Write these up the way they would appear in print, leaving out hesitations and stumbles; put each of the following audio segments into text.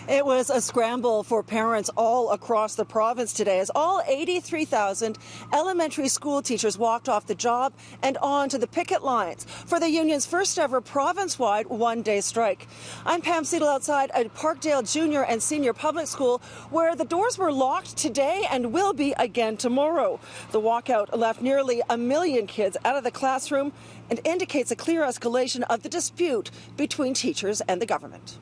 It was a scramble for parents all across the province today as all 83,000 elementary school teachers walked off the job and on to the picket lines for the union's first ever province-wide one-day strike. I'm Pam Seatle outside a Parkdale Junior and Senior Public School where the doors were locked today and will be again tomorrow. The walkout left nearly 1 million kids out of the classroom and indicates a clear escalation of the dispute between teachers and the government.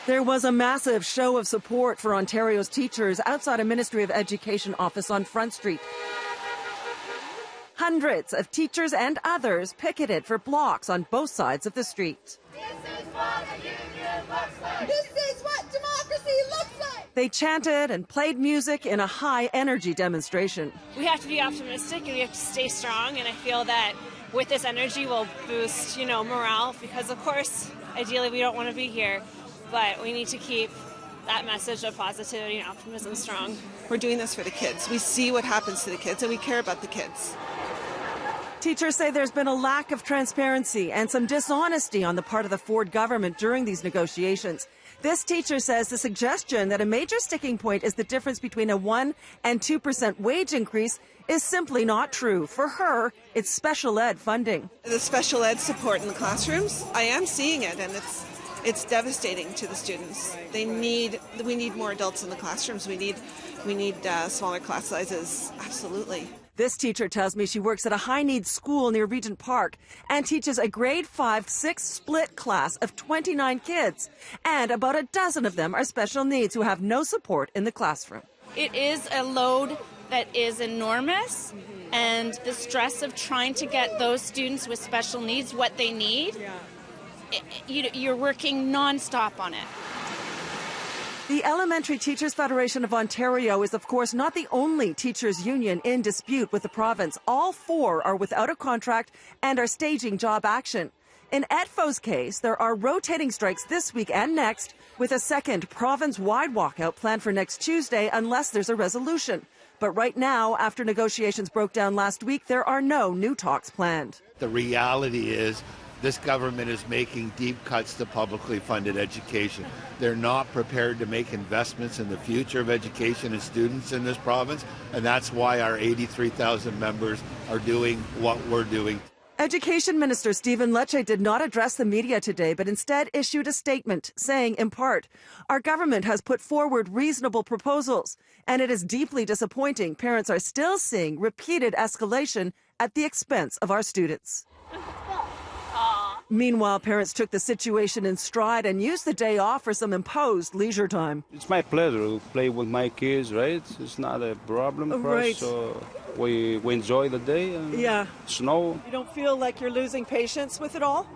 There was a massive show of support for Ontario's teachers outside a Ministry of Education office on Front Street. Hundreds of teachers and others picketed for blocks on both sides of the street. This is what a union looks like. This is what democracy looks like. They chanted and played music in a high-energy demonstration. We have to be optimistic and we have to stay strong, and I feel that with this energy we'll boost, morale, because of course, ideally we don't want to be here. But we need to keep that message of positivity and optimism strong. We're doing this for the kids. We see what happens to the kids and we care about the kids. Teachers say there's been a lack of transparency and some dishonesty on the part of the Ford government during these negotiations. This teacher says the suggestion that a major sticking point is the difference between a 1% and 2% wage increase is simply not true. For her, it's special ed funding. The special ed support in the classrooms, I am seeing it, and it's devastating to the students. We need more adults in the classrooms. We need smaller class sizes, absolutely. This teacher tells me she works at a high-needs school near Regent Park and teaches a grade 5-6 split class of 29 kids. And about a dozen of them are special needs who have no support in the classroom. It is a load that is enormous, and the stress of trying to get those students with special needs what they need, you're working nonstop on it. The Elementary Teachers Federation of Ontario is, of course, not the only teachers' union in dispute with the province. All four are without a contract and are staging job action. In ETFO's case, there are rotating strikes this week and next, with a second province-wide walkout planned for next Tuesday unless there's a resolution. But right now, after negotiations broke down last week, there are no new talks planned. The reality is this government is making deep cuts to publicly funded education. They're not prepared to make investments in the future of education and students in this province, and that's why our 83,000 members are doing what we're doing. Education Minister Stephen Lecce did not address the media today, but instead issued a statement saying, in part, our government has put forward reasonable proposals, and it is deeply disappointing parents are still seeing repeated escalation at the expense of our students. Meanwhile, parents took the situation in stride and used the day off for some imposed leisure time. It's my pleasure to play with my kids, right? It's not a problem for us, so we enjoy the day and snow. You don't feel like you're losing patience with it all?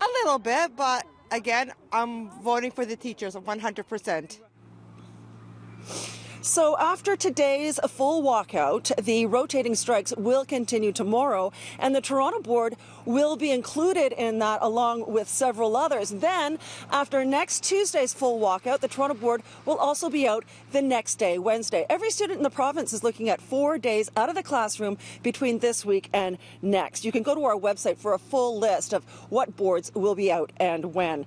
A little bit, but again, I'm voting for the teachers 100%. So after today's full walkout, the rotating strikes will continue tomorrow, and the Toronto board will be included in that along with several others. Then, after next Tuesday's full walkout, the Toronto board will also be out the next day, Wednesday. Every student in the province is looking at 4 days out of the classroom between this week and next. You can go to our website for a full list of what boards will be out and when.